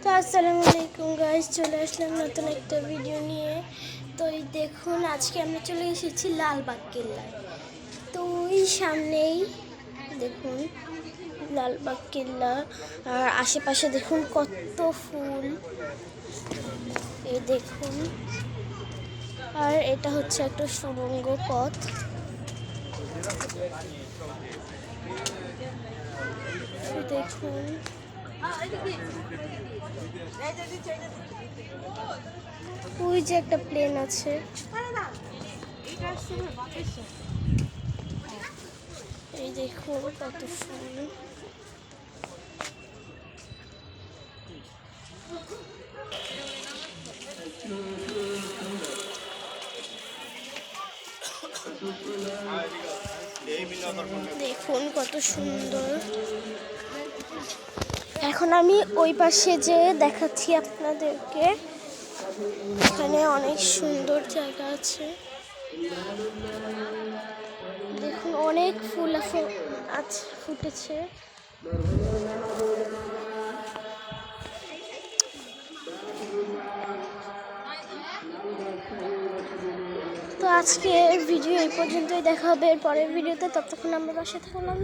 তো আসসালামু আলাইকুম গাইস, চলে আসলাম নতুন একটা ভিডিও নিয়ে। তো এই দেখুন, আজকে আমরা চলে এসেছি লালবাগ কেল্লায়। তো ওই সামনেই দেখুন লালবাগ কেল্লা, আর আশেপাশে দেখুন কত ফুল, এই দেখুন। আর এটা হচ্ছে একটা সুড়ঙ্গ পথ। দেখুন ওই যে একটা প্লেন আছে। এই দেখুন কত ফুল। দেখুন কত সুন্দর। এখন আমি ওই পাশে যে দেখাচ্ছি আপনাদেরকে, এখানে অনেক সুন্দর জায়গা আছে। দেখুন অনেক ফুল ফুটেছে। তো আজকে ভিডিও এই পর্যন্তই, দেখা হবে এর পরের ভিডিওতে। ততক্ষণ আমরা বাসায় থাকলাম।